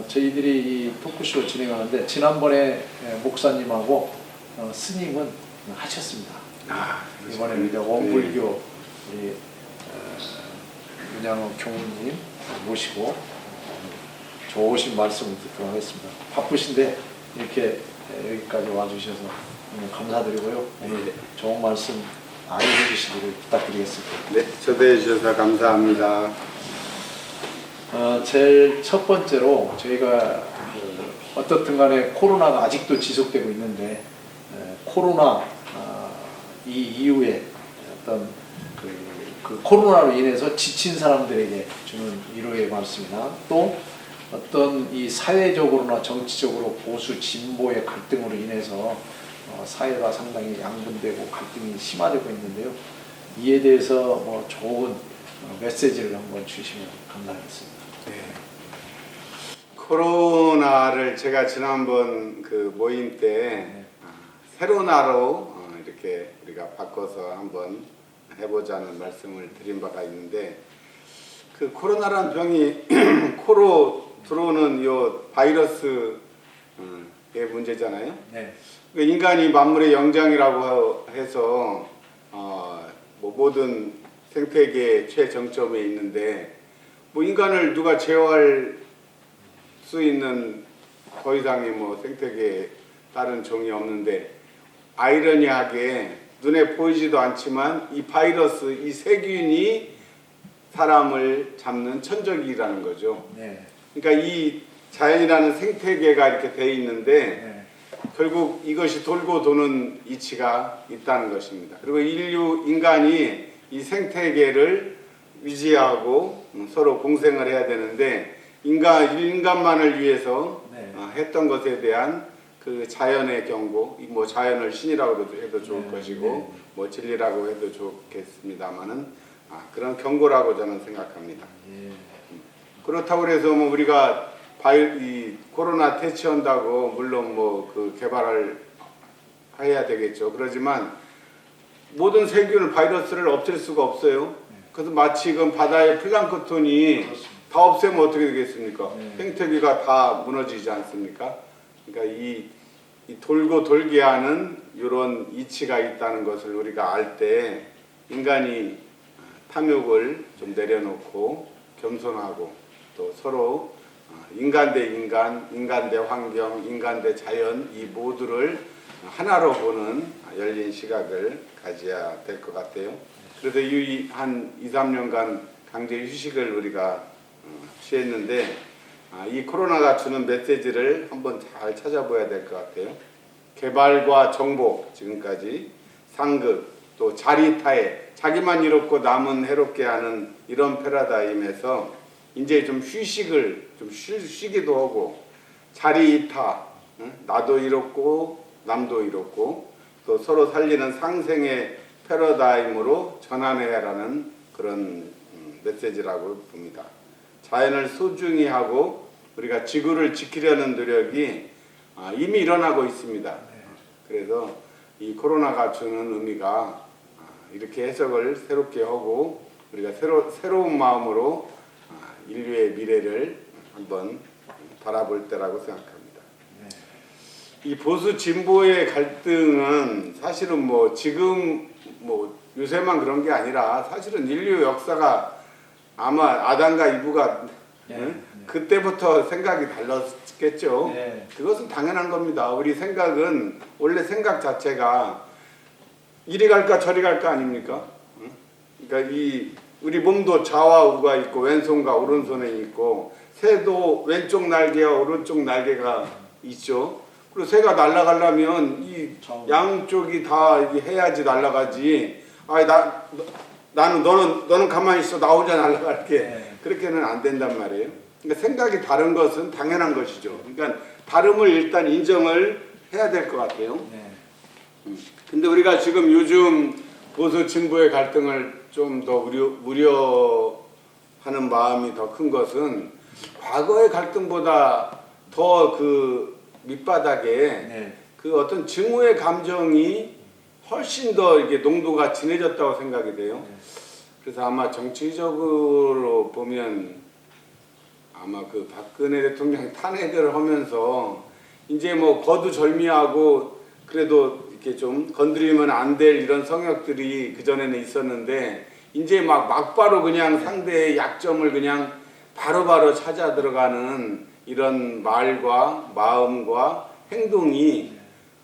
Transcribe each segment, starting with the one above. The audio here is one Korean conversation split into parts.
저희들이 이 토크쇼 진행하는데 지난번에 목사님하고 스님은 하셨습니다. 이번에는 이제 원불교 우리 윤양호 교무님 모시고 좋으신 말씀을 듣도록 하겠습니다. 바쁘신데 이렇게 여기까지 와주셔서 감사드리고요. 오늘 좋은 말씀 알려해 주시기를 부탁드리겠습니다. 네, 초대해 주셔서 감사합니다. 제일 첫 번째로 저희가 어떻든 간에 코로나가 아직도 지속되고 있는데 코로나 이 이후에 어떤 그 코로나로 인해서 지친 사람들에게 주는 위로의 말씀이나 또 어떤 이 사회적으로나 정치적으로 보수 진보의 갈등으로 인해서 사회가 상당히 양분되고 갈등이 심화되고 있는데요. 이에 대해서 뭐 좋은 메시지를 한번 주시면 감사하겠습니다. 네. 코로나를 제가 지난번 그 모임 때 세로나로 이렇게 우리가 바꿔서 한번 해보자는 말씀을 드린 바가 있는데, 그 코로나라는 병이 코로 들어오는 요 바이러스의 문제잖아요. 네. 인간이 만물의 영장이라고 해서 뭐 모든 생태계의 최정점에 있는데, 뭐 인간을 누가 제어할 수 있는 더 이상의 뭐 생태계에 다른 종이 없는데, 아이러니하게 눈에 보이지도 않지만 이 바이러스, 이 세균이 사람을 잡는 천적이라는 거죠. 네. 그러니까 이 자연이라는 생태계가 이렇게 돼 있는데 네. 결국 이것이 돌고 도는 이치가 있다는 것입니다. 그리고 인간이 이 생태계를 유지하고 서로 공생을 해야 되는데, 인간만을 위해서 네. 했던 것에 대한 그 자연의 경고, 뭐 자연을 신이라고 해도 좋을 것이고 뭐 진리라고 해도 좋겠습니다만은 그런 경고라고 저는 생각합니다. 그렇다고 해서 뭐 우리가 이 코로나 퇴치한다고 물론 뭐 그 개발을 해야 되겠죠. 그렇지만 모든 세균을, 바이러스를 없앨 수가 없어요. 그래서 마치 그 바다의 플랑크톤이 그렇습니다. 다 없애면 어떻게 되겠습니까? 네. 생태계가 다 무너지지 않습니까? 그러니까 이 돌고 돌게 하는 이런 이치가 있다는 것을 우리가 알 때 인간이 탐욕을 좀 내려놓고 겸손하고 또 서로 인간 대 인간, 인간 대 환경, 인간 대 자연, 이 모두를 하나로 보는 열린 시각을 가져야 될 것 같아요. 그래서 한 2, 3년간 강제 휴식을 우리가 취했는데 이 코로나가 주는 메시지를 한번 잘 찾아봐야 될 것 같아요. 개발과 정복, 지금까지 상급, 또 자리타해, 자기만 이롭고 남은 해롭게 하는 이런 패러다임에서 이제 좀 휴식을 좀 쉬기도 하고, 자리이타, 나도 이롭고 남도 이롭고 또 서로 살리는 상생의 패러다임으로 전환해야라는 그런 메시지라고 봅니다. 자연을 소중히 하고 우리가 지구를 지키려는 노력이 이미 일어나고 있습니다. 그래서 이 코로나가 주는 의미가 이렇게 해석을 새롭게 하고 우리가 새로운 마음으로 인류의 미래를 한번 바라볼 때라고 생각합니다. 이 보수 진보의 갈등은 사실은 뭐 지금 뭐 요새만 그런 게 아니라 사실은 인류 역사가 아마 아담과 이브가 그때부터 생각이 달랐겠죠. 네. 그것은 당연한 겁니다. 우리 생각은 원래 생각 자체가 이리 갈까 저리 갈까 아닙니까? 그러니까 우리 몸도 좌와 우가 있고 왼손과 오른손에 있고, 새도 왼쪽 날개와 오른쪽 날개가 있죠. 그리고 새가 날아가려면 이 양쪽이 다 해야지 날아가지. 너는 가만히 있어, 나 혼자 날아갈게. 네. 그렇게는 안 된단 말이에요. 그러니까 생각이 다른 것은 당연한 것이죠. 그러니까 다름을 일단 인정을 해야 될 것 같아요. 네. 근데 우리가 지금 요즘 보수 진보의 갈등을 좀 더 우려하는 마음이 더 큰 것은 과거의 갈등보다 더 그 밑바닥에 네. 그 어떤 증오의 감정이 훨씬 더 이게 농도가 진해졌다고 생각이 돼요. 그래서 아마 정치적으로 보면 아마 그 박근혜 대통령 탄핵을 하면서 이제 뭐 거두절미하고 그래도 이렇게 좀 건드리면 안 될 이런 성역들이 그전에는 있었는데 이제 막 막바로 그냥 상대의 약점을 그냥 바로바로 찾아 들어가는 이런 말과 마음과 행동이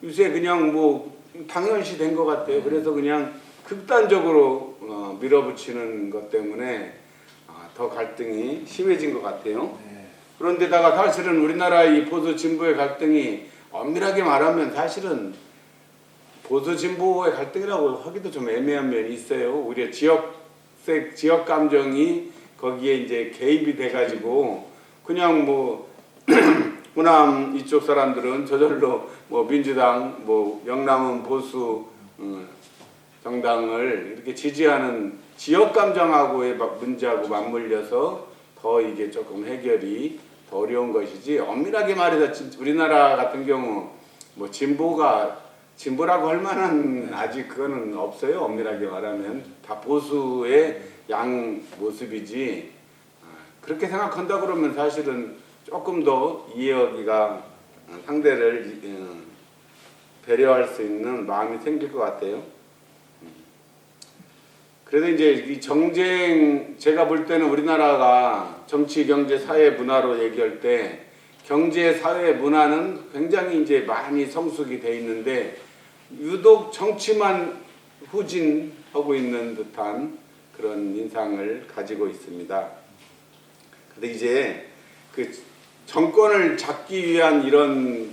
요새 그냥 뭐 당연시 된 것 같아요. 그래서 그냥 극단적으로 밀어붙이는 것 때문에 더 갈등이 심해진 것 같아요. 그런데다가 사실은 우리나라 이 보수 진보의 갈등이 엄밀하게 말하면 사실은 보수 진보의 갈등이라고 하기도 좀 애매한 면이 있어요. 우리의 지역 감정이 거기에 이제 개입이 돼가지고 그냥 뭐 호남 이쪽 사람들은 저절로 뭐 민주당, 뭐 영남은 보수 정당을 이렇게 지지하는 지역 감정하고의 문제하고 맞물려서 더 이게 조금 해결이 더 어려운 것이지 엄밀하게 말해서 우리나라 같은 경우 뭐 진보라고 할 만한 아직 그거는 없어요. 엄밀하게 말하면 다 보수의 양 모습이지 그렇게 생각한다 그러면 사실은 조금 더 이해하기가 상대를 배려할 수 있는 마음이 생길 것 같아요. 그래서 이제 이 정쟁 제가 볼 때는 우리나라가 정치, 경제, 사회, 문화로 얘기할 때 경제, 사회, 문화는 굉장히 이제 많이 성숙이 돼 있는데 유독 정치만 후진하고 있는 듯한 그런 인상을 가지고 있습니다. 근데 이제 그 정권을 잡기 위한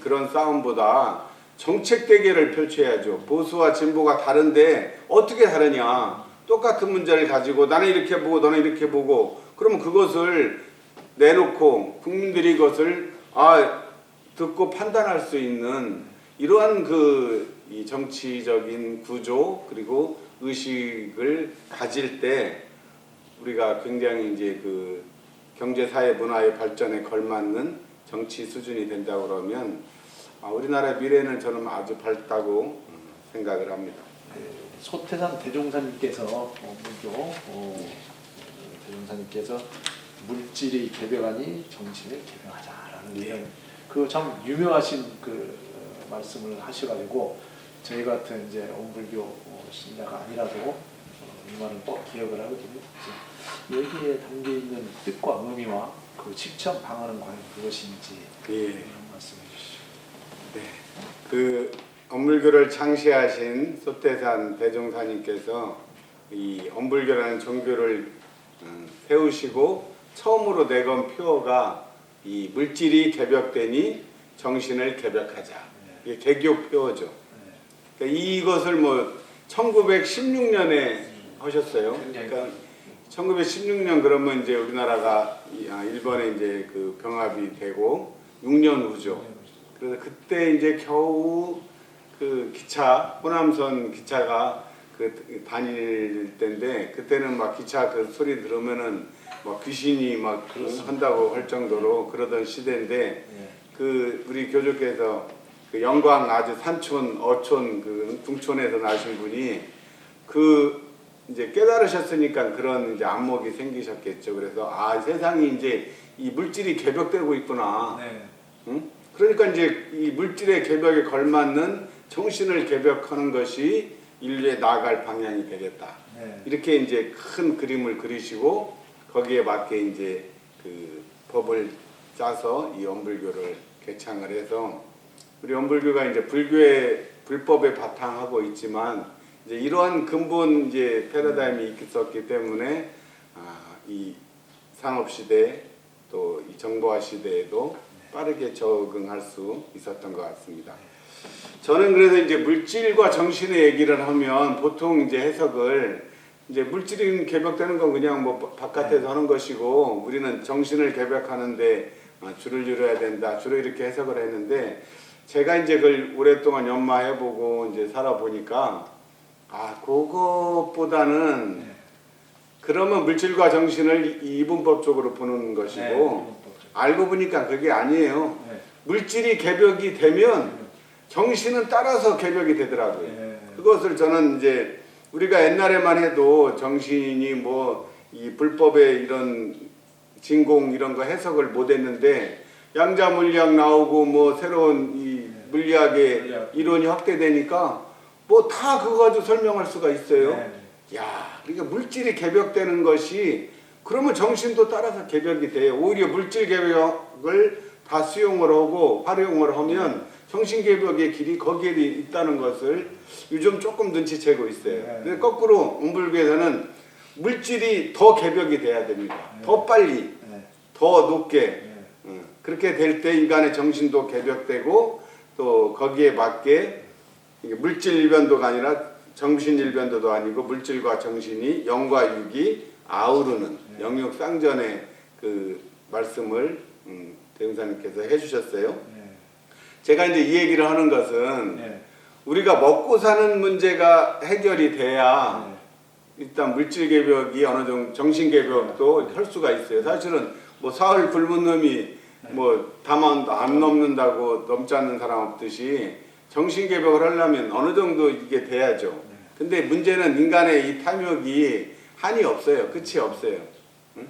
그런 싸움보다 정책 대결을 펼쳐야죠. 보수와 진보가 다른데 어떻게 다르냐? 똑같은 문제를 가지고 나는 이렇게 보고 너는 이렇게 보고 그러면 그것을 내놓고 국민들이 이것을 듣고 판단할 수 있는 이러한 이 정치적인 구조 그리고 의식을 가질 때 우리가 굉장히 이제 그 경제, 사회, 문화의 발전에 걸맞는 정치 수준이 된다고 그러면 우리나라의 미래는 저는 아주 밝다고 생각을 합니다. 소태산 대종사님께서 대종사님께서 물질이 개벽하니 정신을 개벽하자라는 이런 그 참 유명하신 그 말씀을 하셔가지고 저희 같은 이제 온불교 신자가 아니라도 이 말을 꼭 기억을 하거든요. 여기에 담겨 있는 뜻과 의미와 그 실천 방안은 과연 그것인지 이런 말씀해 주시죠. 네, 그 엄불교를 창시하신 소태산 대종사님께서 이 엄불교라는 종교를 세우시고 처음으로 내건 표어가 이 물질이 개벽되니 정신을 개벽하자. 이게 개교 표어죠. 그러니까 이것을 뭐 1916년에 하셨어요. 그러니까 1916년 그러면 이제 우리나라가 일본에 이제 그 병합이 되고 6년 후죠. 그래서 그때 이제 겨우 그 기차 호남선 기차가 그 다닐 때인데 그때는 막 기차 그 소리 들으면은 막 귀신이 막 한다고 할 정도로 그러던 시대인데 그 우리 교주께서 그 영광 아주 산촌 어촌 그 궁촌에서 나신 분이 그 이제 깨달으셨으니까 그런 이제 안목이 생기셨겠죠. 그래서 세상이 이제 이 물질이 개벽되고 있구나. 응? 그러니까 이제 이 물질의 개벽에 걸맞는 정신을 개벽하는 것이 인류에 나아갈 방향이 되겠다. 이렇게 이제 큰 그림을 그리시고 거기에 맞게 이제 그 법을 짜서 이 엄불교를 개창을 해서 우리 엄불교가 이제 불교의 불법에 바탕하고 있지만 이제 이러한 근본 이제 패러다임이 있었기 때문에 이 산업 시대 또 이 정보화 시대에도 빠르게 적응할 수 있었던 것 같습니다. 저는 그래서 이제 물질과 정신의 얘기를 하면 보통 이제 해석을 이제 물질이 개벽되는 건 그냥 뭐 바깥에서 하는 것이고 우리는 정신을 개벽하는데 줄을 이뤄야 된다. 주로 이렇게 해석을 했는데 제가 이제 그걸 오랫동안 연마해보고 이제 살아보니까 그것보다는 그러면 물질과 정신을 이분법적으로 보는 것이고 알고 보니까 그게 아니에요. 물질이 개벽이 되면 정신은 따라서 개벽이 되더라고요. 그것을 저는 이제 우리가 옛날에만 해도 정신이 뭐 이 불법의 이런 진공 이런 거 해석을 못했는데 양자 물리학 나오고 뭐 새로운 이 물리학의 물리학. 이론이 확대되니까 뭐 다 그거 가지고 설명할 수가 있어요. 네. 야, 그러니까 물질이 개벽되는 것이 그러면 정신도 따라서 개벽이 돼요. 오히려 물질 개벽을 다 수용을 하고 활용을 하면 정신 개벽의 길이 거기에 있다는 것을 요즘 조금 눈치채고 있어요. 네. 근데 거꾸로 운불교에서는 물질이 더 개벽이 돼야 됩니다. 더 빨리, 네. 더 높게. 네. 그렇게 될 때 인간의 정신도 개벽되고 또 거기에 맞게 이게 물질 일변도가 아니라 정신 일변도도 아니고 물질과 정신이 영과 육이 아우르는 영육 쌍전의 그 말씀을 대웅사님께서 해주셨어요. 네. 제가 이제 이 얘기를 하는 것은 네. 우리가 먹고 사는 문제가 해결이 돼야 네. 일단 물질 개벽이 어느 정도 정신 개벽도 할 수가 있어요. 사실은 뭐 사흘 굶은 놈이 뭐 다만 안 넘는다고 넘지 않는 사람 없듯이 정신 개벽을 하려면 어느 정도 이게 돼야죠. 근데 문제는 인간의 이 탐욕이 한이 없어요. 끝이 없어요. 응?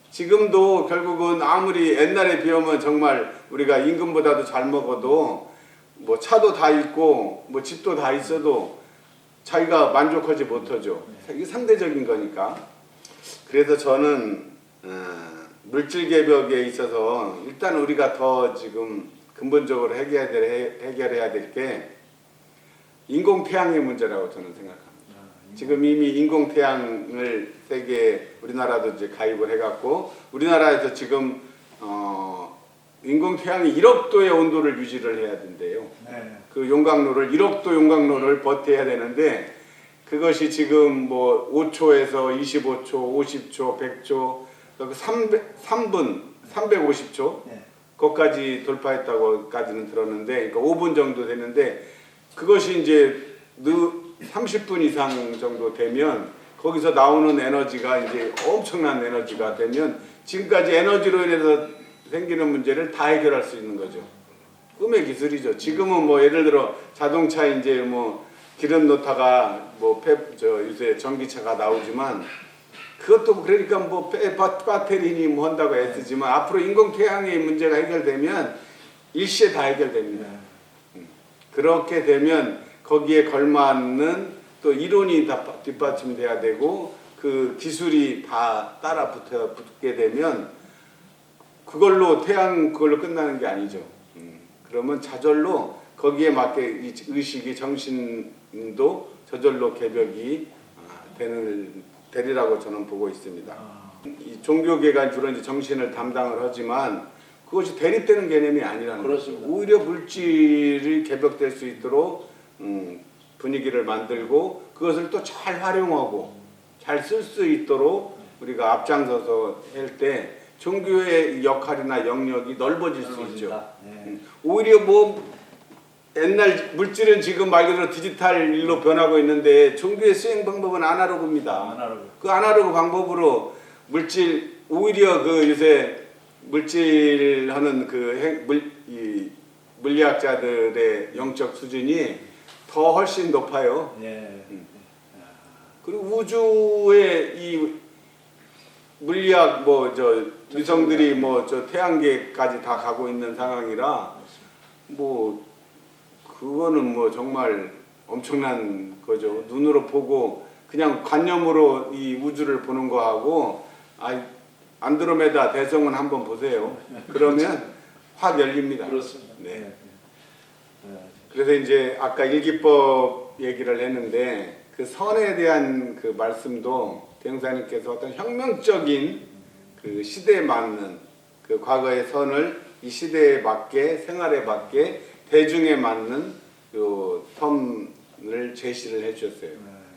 지금도 결국은 아무리 옛날에 비하면 정말 우리가 임금보다도 잘 먹어도 뭐 차도 다 있고 뭐 집도 다 있어도 자기가 만족하지 못하죠. 이게 상대적인 거니까. 그래서 저는 물질 개벽에 있어서 일단 우리가 더 지금 근본적으로 해결해야 될 게 인공태양의 문제라고 저는 생각합니다. 지금 이미 인공태양을 세계 우리나라도 이제 가입을 해갖고 우리나라에서 지금 인공태양이 1억 도의 온도를 유지를 해야 된대요. 네. 그 용광로를 1억 도 용광로를 버텨야 되는데 그것이 지금 뭐 5초에서 25초, 50초, 100초, 3분, 350초 네. 거기까지 돌파했다고까지는 들었는데, 그러니까 5분 정도 됐는데 그것이 이제 30분 이상 정도 되면 거기서 나오는 에너지가 이제 엄청난 에너지가 되면 지금까지 에너지로 인해서 생기는 문제를 다 해결할 수 있는 거죠. 꿈의 기술이죠. 지금은 뭐 예를 들어 자동차 이제 뭐 기름 넣다가 뭐 요새 전기차가 나오지만 그것도 그러니까 뭐 배터리니 뭐 한다고 애쓰지만 앞으로 인공태양의 문제가 해결되면 일시에 다 해결됩니다. 그렇게 되면 거기에 걸맞는 또 이론이 다 뒷받침돼야 되고 그 기술이 다 따라 붙게 되면 그걸로 그걸로 끝나는 게 아니죠. 그러면 저절로 거기에 맞게 이 의식이 정신도 저절로 개벽이 되리라고 저는 보고 있습니다. 이 종교계가 주로 이제 정신을 담당을 하지만 그것이 대립되는 개념이 아니라는 그렇습니다. 거죠. 오히려 물질이 개벽될 수 있도록 분위기를 만들고 그것을 또 잘 활용하고 잘 쓸 수 있도록 우리가 앞장서서 할 때 종교의 역할이나 영역이 넓어질 수 있죠. 네. 오히려 뭐 옛날 물질은 지금 말 그대로 디지털 일로 변하고 있는데 종교의 수행 방법은 아날로그입니다. 아날로그. 그 아날로그 방법으로 물질 오히려 그 요새 물질하는 이 물리학자들의 영적 수준이 더 훨씬 높아요. 네. 그리고 우주의 이 물리학 위성들이 태양계까지 다 가고 있는 상황이라 그거는 정말 엄청난 거죠. 눈으로 보고 그냥 관념으로 이 우주를 보는 거하고 안드로메다 대성은 한번 보세요. 그러면 확 열립니다. 그렇습니다. 네. 그래서 이제 아까 일기법 얘기를 했는데 그 선에 대한 그 말씀도 대흥사님께서 어떤 혁명적인 그 시대에 맞는 그 과거의 선을 이 시대에 맞게 생활에 맞게 대중에 맞는 요 텀을 제시를 해주셨어요.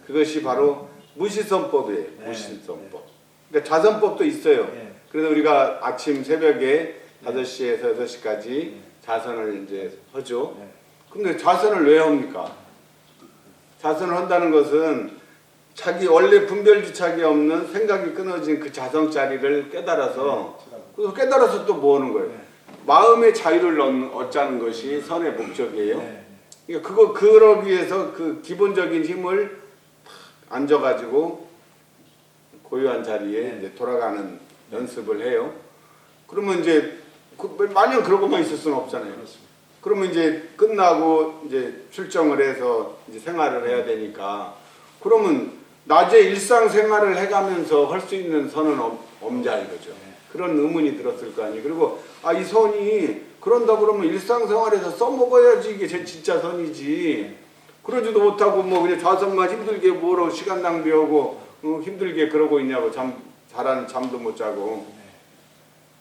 그것이 바로 무시선법이에요. 무시선법. 그러니까 자선법도 있어요. 그래서 우리가 아침 새벽에 5시에서 6시까지 자선을 이제 하죠. 근데 자선을 왜 합니까? 자선을 한다는 것은 자기 원래 분별주착이 없는 생각이 끊어진 그 자성자리를 깨달아서 그래서 깨달아서 또 뭐 하는 거예요? 마음의 자유를 얻자는 것이 선의 목적이에요. 그러니까 그러기 위해서 그 기본적인 힘을 앉아가지고 고요한 자리에 이제 돌아가는 연습을 해요. 그러면 이제 마냥 그러고만 있을 수는 없잖아요. 그렇습니다. 그러면 이제 끝나고 이제 출정을 해서 이제 생활을 해야 되니까 그러면 낮에 일상생활을 해가면서 할 수 있는 선은 없냐 이거죠. 그런 의문이 들었을 거 아니에요. 그리고 이 선이 그런다 그러면 일상생활에서 써먹어야지 이게 제 진짜 선이지. 그러지도 못하고 뭐 그냥 좌선만 힘들게 뭐로 시간 낭비하고 힘들게 그러고 있냐고 잘하는 잠도 못 자고.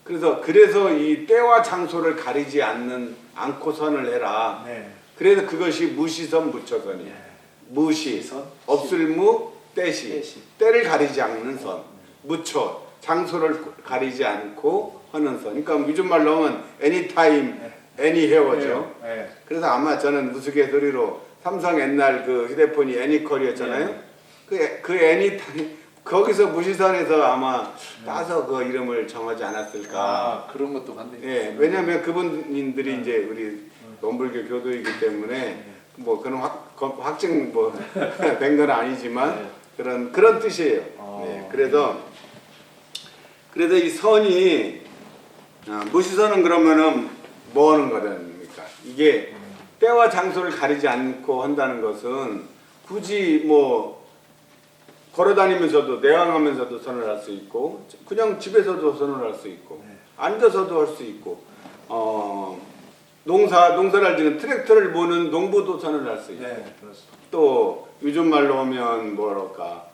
그래서 이 때와 장소를 가리지 않고 선을 해라. 네. 그래서 그것이 무시선 무처선이에요. 무시, 선, 없을무, 때시. 때시. 때를 가리지 않는 선. 무처, 장소를 가리지 않고 하는 선. 그러니까 요즘 말로 하면 anytime, anywhere죠. 네. 그래서 아마 저는 우스갯소리로 삼성 옛날 그 휴대폰이 애니컬이었잖아요. 그 애니타임 거기서 무시선에서 아마 따서 그 이름을 정하지 않았을까. 그런 것도 같네요. 예, 왜냐하면 그분들이 이제 우리 논불교 교도이기 때문에 뭐 그런 확증 뭐 된 건 아니지만 그런 뜻이에요. 네, 그래서 이 선이 무시선은 그러면은 뭐 하는 거랍니까? 이게 때와 장소를 가리지 않고 한다는 것은 굳이 뭐 걸어다니면서도 내항하면서도 선을 할 수 있고 그냥 집에서도 선을 할 수 있고 앉아서도 할 수 있고 농사를 할 때는 트랙터를 모는 농부도 선을 할 수 있고 또 요즘 말로 하면 뭐랄까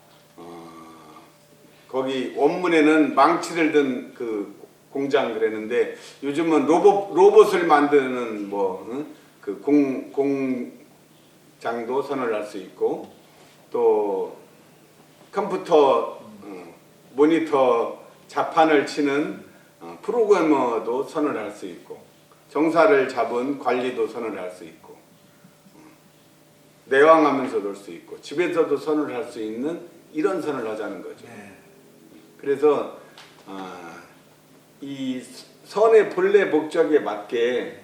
거기 원문에는 망치를 든 그 공장 그랬는데 요즘은 로봇을 만드는 그 공장도 선을 할 수 있고 또 컴퓨터 모니터 자판을 치는 프로그래머도 선을 할 수 있고 정사를 잡은 관리도 선을 할 수 있고 내왕하면서도 할 수 있고 집에서도 선을 할 수 있는 이런 선을 하자는 거죠. 그래서 이 선의 본래 목적에 맞게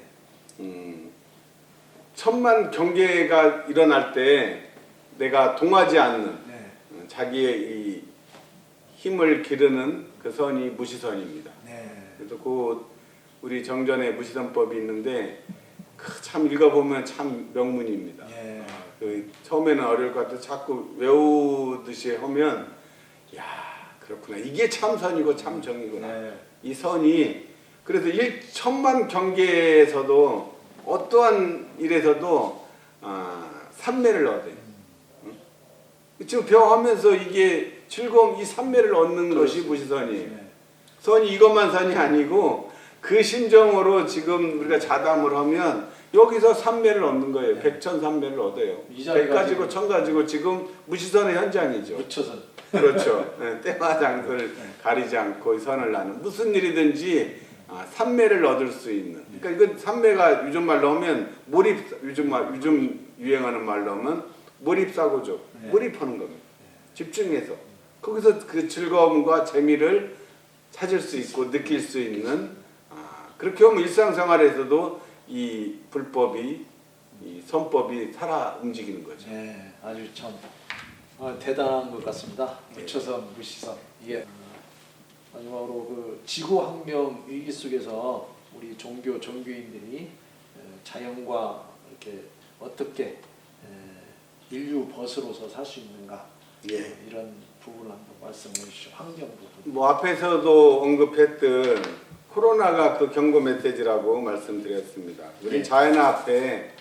천만 경계가 일어날 때 내가 동하지 않는 자기의 이 힘을 기르는 그 선이 무시선입니다. 그래서 그 우리 정전에 무시선법이 있는데 참 읽어보면 참 명문입니다. 그 처음에는 어려울 것 같아서 자꾸 외우듯이 하면 야 그렇구나 이게 참 선이고 참 정이구나. 이 선이 그래서 1천만 경계에서도 어떠한 일에서도 삼매를 얻어요. 지금 배워하면서 이게 즐거움 이 삼매를 얻는 것이 무시선이에요. 선이 이것만 선이 아니고 그 심정으로 지금 우리가 자담을 하면 여기서 삼매를 얻는 거예요. 백천삼매를 얻어요. 백 가지고 천 가지고 지금 무시선의 현장이죠. 무처선. 그렇죠. 때와 장소를 가리지 않고 선을 나는 무슨 일이든지 삼매를 얻을 수 있는. 그러니까 이건 삼매가 요즘 말로 하면 요즘 유행하는 말로 하면 몰입사고죠. 몰입하는 겁니다. 집중해서 거기서 그 즐거움과 재미를 찾을 수 있고 느낄 수 있는 그렇게 하면 일상생활에서도 이 불법이 이 선법이 살아 움직이는 거죠. 아주 참 대단한 것 같습니다. 무처선, 무시선 이게 마지막으로 그 지구환경 위기 속에서 우리 종교인들이 자연과 이렇게 어떻게 인류 벗으로서 살 수 있는가 이런 부분을 한번 말씀해 주시죠. 환경 부분. 뭐 앞에서도 언급했던 코로나가 그 경고 메시지라고 말씀드렸습니다. 우리 자연 앞에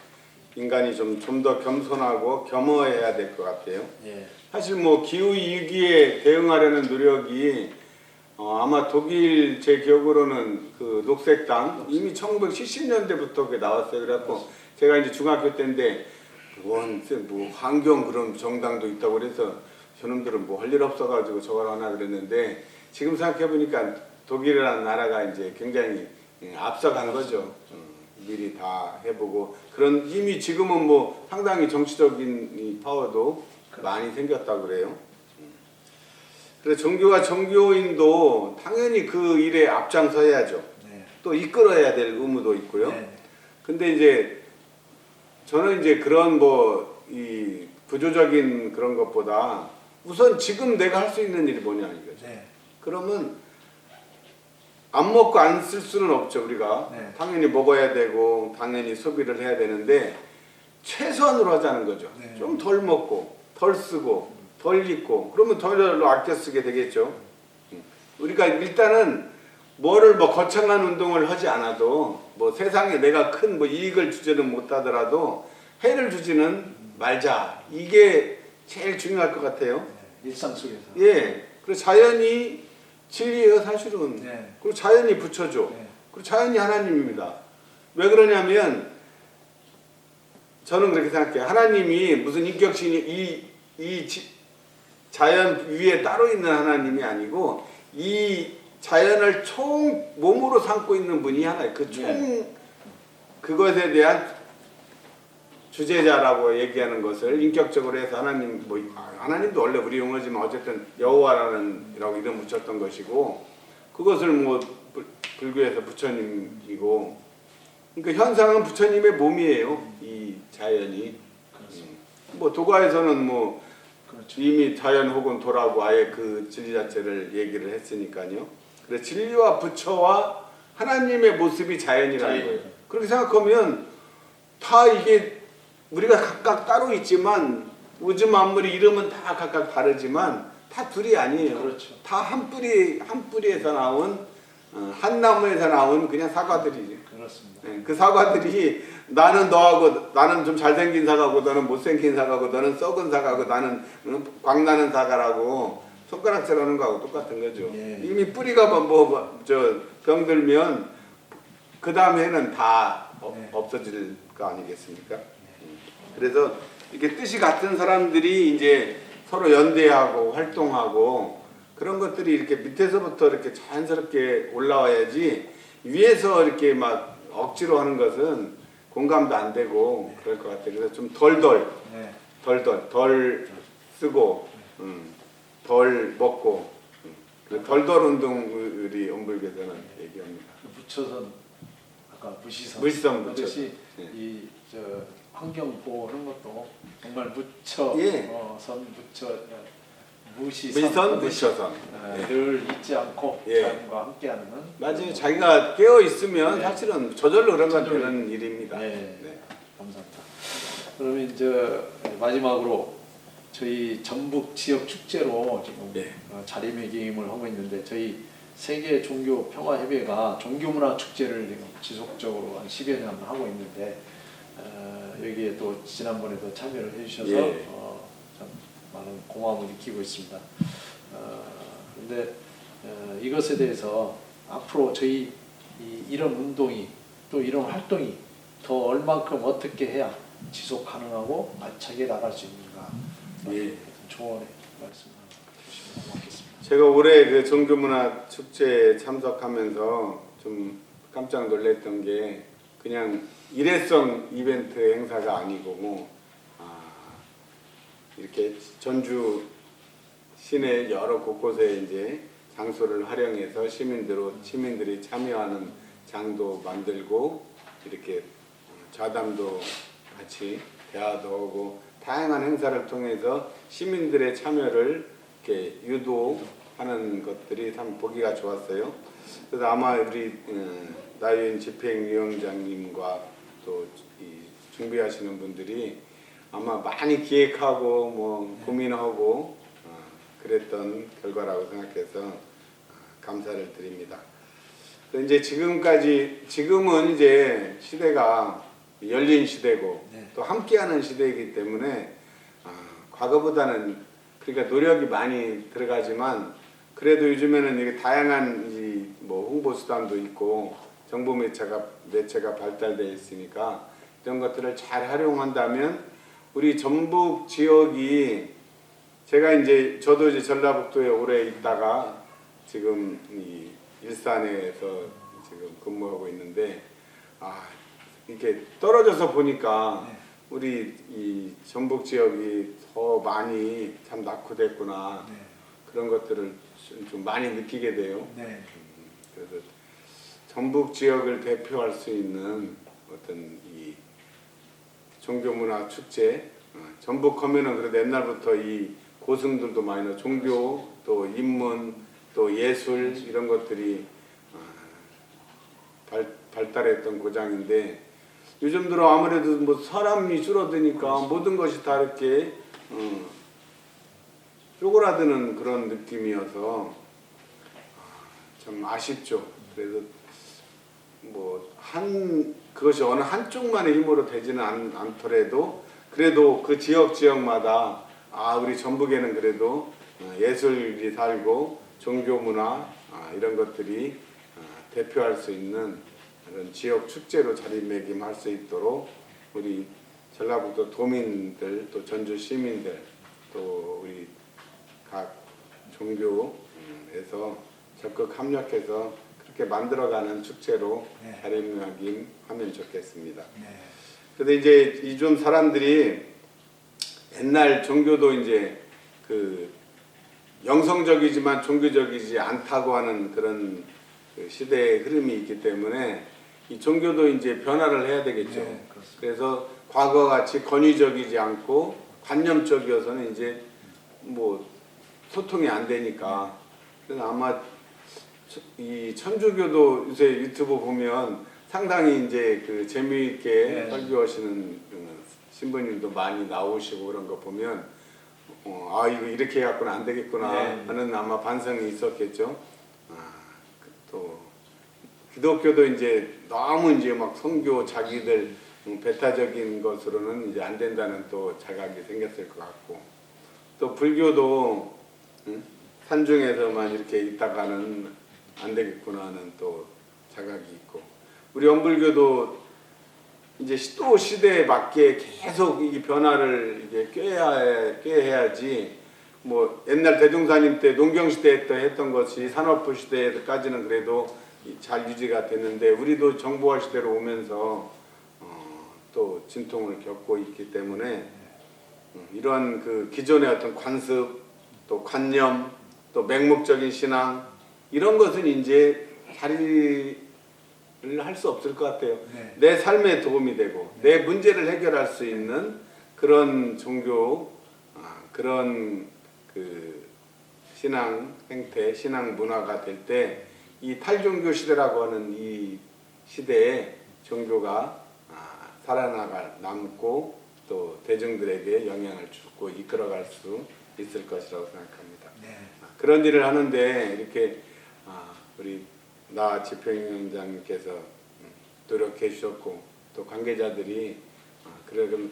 인간이 좀 더 겸손하고 겸허해야 될 것 같아요. 사실 뭐 기후 위기에 대응하려는 노력이 아마 독일 제 기억으로는 그 녹색당 이미 1970년대부터 그게 나왔어요. 그래갖고 제가 이제 중학교 때인데 뭐 환경 그런 정당도 있다고 그래서 저놈들은 뭐 할 일 없어가지고 저걸 하나 그랬는데 지금 생각해 보니까 독일이라는 나라가 이제 굉장히 앞서간 거죠. 미리 다 해보고 그런 이미 지금은 뭐 상당히 정치적인 이 파워도 많이 생겼다고 그래요. 그래서 종교와 종교인도 당연히 그 일에 앞장서야죠. 또 이끌어야 될 의무도 있고요. 근데 이제 저는 이제 그런 뭐 이 구조적인 그런 것보다 우선 지금 내가 할 수 있는 일이 뭐냐 이거죠. 그러면 안 먹고 안 쓸 수는 없죠. 우리가 네. 당연히 먹어야 되고 당연히 소비를 해야 되는데 최소한으로 하자는 거죠. 네. 좀 덜 먹고 덜 쓰고 덜 입고 그러면 덜 아껴 쓰게 되겠죠. 우리가 일단은 뭐를 뭐 거창한 운동을 하지 않아도 뭐 세상에 내가 큰 뭐 이익을 주지는 못하더라도 해를 주지는 말자. 이게 제일 중요할 것 같아요. 네, 일상 속에서. 예. 그리고 자연이 진리예요, 사실은. 네. 그리고 자연이 붙여줘. 네. 그리고 자연이 하나님입니다. 왜 그러냐면 저는 그렇게 생각해요. 하나님이 무슨 인격신이 자연 위에 따로 있는 하나님이 아니고 이 자연을 총 몸으로 삼고 있는 분이 하나예요. 그 총 그것에 대한 주제자라고 얘기하는 것을 인격적으로 해서 하나님 뭐 하나님도 원래 우리 용어지만 어쨌든 여호와라는이라고 이름 붙였던 것이고 그것을 뭐 불교에서 부처님이고 그러니까 현상은 부처님의 몸이에요. 이 자연이. 뭐 도가에서는 뭐 그렇죠. 이미 자연 혹은 도라고 아예 그 진리 자체를 얘기를 했으니까요. 그래서 진리와 부처와 하나님의 모습이 자연이라는 거예요. 그렇게 생각하면 다 이게 우리가 각각 따로 있지만 우주 만물의 이름은 다 각각 다르지만 다 둘이 아니에요. 그렇죠. 다 한 뿌리에서 나온 한 나무에서 나온 그냥 사과들이죠. 그렇습니다. 네, 그 사과들이 나는 너하고 나는 좀 잘생긴 사과고 너는 못생긴 사과고 너는 썩은 사과고 나는 광나는 사과라고 손가락질하는 거하고 똑같은 거죠. 예. 이미 뿌리가 저 병들면 그 다음에는 다 네. 없어질 거 아니겠습니까? 그래서 이렇게 뜻이 같은 사람들이 이제 서로 연대하고 활동하고 그런 것들이 이렇게 밑에서부터 이렇게 자연스럽게 올라와야지 위에서 이렇게 막 억지로 하는 것은 공감도 안 되고 그럴 것 같아요. 그래서 좀 네. 덜 쓰고 덜 먹고 덜 운동을 엄불교에서는 얘기합니다. 부처선 아까 무시선. 무시선 부처. 그것이 네. 이저 환경 보호하는 것도 정말 무처 예. 선 무처 무시선 무처선. 예. 늘 잊지 않고 예. 자연과 함께하는 맞아요. 자기가 깨어 있으면 네. 사실은 저절로 그런 건 저절로. 되는 일입니다. 네. 네. 감사합니다. 그러면 이제 마지막으로 저희 전북 지역 축제로 지금 예. 자리매김을 하고 있는데 저희 세계 종교 평화 협의회가 종교문화 축제를 지금 지속적으로 한 10여 년 하고 있는데 여기에 또 지난번에도 참여를 해주셔서 예. 참 많은 고마움을 느끼고 있습니다. 그런데 이것에 대해서 앞으로 저희 이런 운동이 또 이런 활동이 더 얼만큼 어떻게 해야 지속 가능하고 알차게 나갈 수 있는가 예. 조언의 말씀 주시면 고맙겠습니다. 제가 올해 그 종교문화 축제에 참석하면서 좀 깜짝 놀랐던 게 그냥 일회성 이벤트 행사가 아니고 이렇게 전주 시내 여러 곳곳에 이제 장소를 활용해서 시민들이 참여하는 장도 만들고 이렇게 좌담도 같이 대화도 하고 다양한 행사를 통해서 시민들의 참여를 이렇게 유도하는 것들이 참 보기가 좋았어요. 그래서 아마 우리 나윤 집행위원장님과 또 이 준비하시는 분들이 아마 많이 기획하고 뭐 고민하고 그랬던 결과라고 생각해서 감사를 드립니다. 이제 지금은 이제 시대가 열린 시대고 네. 또 함께하는 시대이기 때문에 과거보다는 그러니까 노력이 많이 들어가지만 그래도 요즘에는 이게 다양한 뭐 홍보 수단도 있고 정보 매체가 발달되어 있으니까 이런 것들을 잘 활용한다면 우리 전북 지역이 제가 저도 이제 전라북도에 오래 있다가 지금 이 일산에서 지금 근무하고 있는데 이렇게 떨어져서 보니까 네. 우리 이 전북 지역이 더 많이 참 낙후됐구나 네. 그런 것들을 좀 많이 느끼게 돼요. 네. 그래서 전북 지역을 대표할 수 있는 어떤 이 종교문화 축제 전북 하면은 그래도 옛날부터 이 고승들도 많이 나 종교 또 인문 또 예술 이런 것들이 발달했던 고장인데 요즘 들어 아무래도 뭐 사람이 줄어드니까 모든 것이 다 이렇게 쪼그라드는 그런 느낌이어서 좀 아쉽죠. 그래서 뭐 그것이 어느 한쪽만의 힘으로 되지는 않더라도 그래도 그 지역마다 우리 전북에는 그래도 예술이 살고 종교 문화 이런 것들이 대표할 수 있는 그런 지역 축제로 자리매김할 수 있도록 우리 전라북도 도민들 또 전주 시민들 또 우리 각 종교에서 적극 협력해서 그렇게 만들어가는 축제로 네. 자리매김하면 좋겠습니다. 네. 그런데 이제 요즘 사람들이 옛날 종교도 이제 그 영성적이지만 종교적이지 않다고 하는 그런 그 시대의 흐름이 있기 때문에 이 종교도 이제 변화를 해야 되겠죠. 네, 그래서 과거 같이 권위적이지 않고 관념적이어서는 이제 뭐 소통이 안 되니까. 그래서 아마 이 천주교도 요새 유튜브 보면 상당히 이제 그 재미있게 네. 설교하시는 신부님도 많이 나오시고 그런 거 보면 이거 이렇게 해갖고는 안 되겠구나 네. 하는 아마 반성이 있었겠죠. 또 기독교도 이제 너무 이제 막 선교 자기들 배타적인 것으로는 이제 안 된다는 또 자각이 생겼을 것 같고 또 불교도 산중에서만 이렇게 있다가는 안 되겠구나 하는 또 자각이 있고 우리 원불교도 이제 또 시대에 맞게 계속 이 변화를 이제 꾀해야지 뭐 옛날 대종사님 때 농경시대 때 했던 것이 산업부 시대까지는 그래도 잘 유지가 됐는데 우리도 정보화 시대로 오면서 또 진통을 겪고 있기 때문에 이런 그 기존의 어떤 관습 또 관념 또 맹목적인 신앙 이런 것은 이제 자리를 할 수 없을 것 같아요. 네. 내 삶에 도움이 되고 내 문제를 해결할 수 있는 그런 종교 그런 그 신앙 행태 신앙 문화가 될 때 이 탈종교 시대라고 하는 이 시대에 종교가 남고 또 대중들에게 영향을 주고 이끌어갈 수 있을 것이라고 생각합니다. 네. 그런 일을 하는데 이렇게 우리 나 집행위원장님께서 노력해 주셨고 또 관계자들이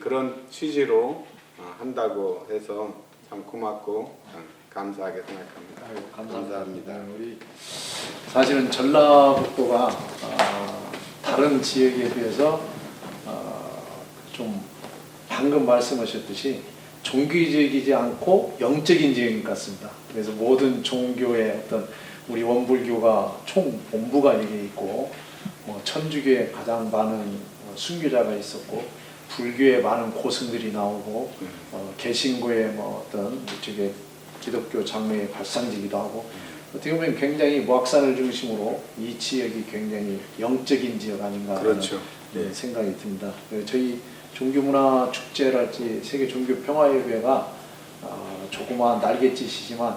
그런 취지로 한다고 해서 참 고맙고 감사하게 생각합니다. 아유, 감사합니다. 감사합니다. 우리 사실은 전라북도가 다른 지역에 비해서 좀 방금 말씀하셨듯이 종교적이지 않고 영적인 지역인 것 같습니다. 그래서 모든 종교의 어떤 우리 원불교가 총 본부가 여기 있고 천주교에 가장 많은 순교자가 있었고 불교에 많은 고승들이 나오고 개신교의 어떤 이쪽에 기독교 장로의 발상지기도 하고 어떻게 보면 굉장히 무악산을 중심으로 이 지역이 굉장히 영적인 지역 아닌가 하는 그렇죠. 생각이 듭니다. 저희 종교문화 축제랄지 세계종교평화협회가 조그마한 날갯짓이지만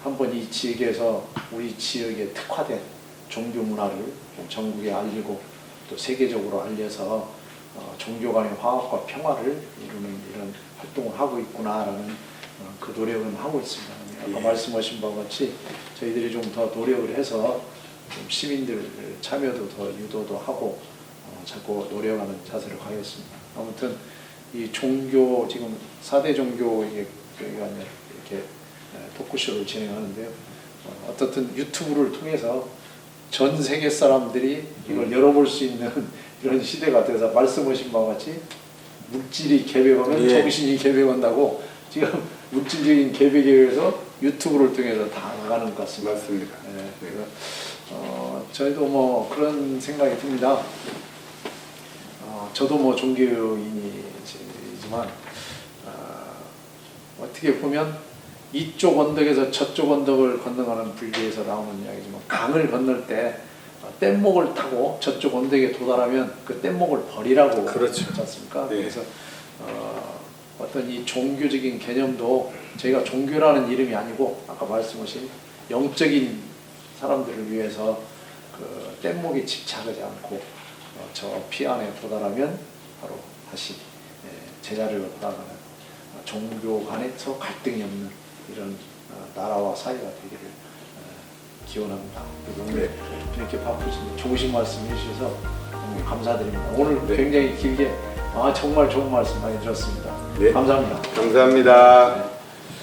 한번 이 지역에서 우리 지역에 특화된 종교 문화를 전국에 알리고 또 세계적으로 알려서 종교 간의 화합과 평화를 이루는 이런 활동을 하고 있구나라는 그 노력은 하고 있습니다. 아까 말씀하신 바와 같이 저희들이 좀 더 노력을 해서 좀 시민들 참여도 더 유도도 하고 자꾸 노력하는 자세로 가겠습니다. 아무튼 이 종교 지금 4대 종교 이렇게 토크쇼를 진행하는데요. 어떻든 유튜브를 통해서 전 세계 사람들이 이걸 열어볼 수 있는 이런 시대가 돼서 말씀하신 바와 같이 물질이 개벽하면 정신이 개벽한다고 지금 물질적인 개벽에 의해서 유튜브를 통해서 다 나가는 것 같습니다. 맞습니다. 네, 그래서 저희도 그런 생각이 듭니다. 저도 종교인이지만 어떻게 보면 이쪽 언덕에서 저쪽 언덕을 건너가는 불교에서 나오는 이야기지만 강을 건널 때 뗏목을 타고 저쪽 언덕에 도달하면 그 뗏목을 버리라고 그렇죠. 그렇지 않습니까? 네. 그래서 어떤 이 종교적인 개념도 저희가 종교라는 이름이 아니고 아까 말씀하신 영적인 사람들을 위해서 그 뗏목에 집착하지 않고 저 피안에 도달하면 바로 다시 제자리로 돌아가는 종교 간에서 갈등이 없는 이런 나라와 사회가 되기를 기원합니다. 그리고 오늘 이렇게 바쁘신데 좋으신 말씀 해주셔서 너무 감사드립니다. 오늘 네. 굉장히 길게 정말 좋은 말씀 많이 들었습니다. 네. 감사합니다. 감사합니다.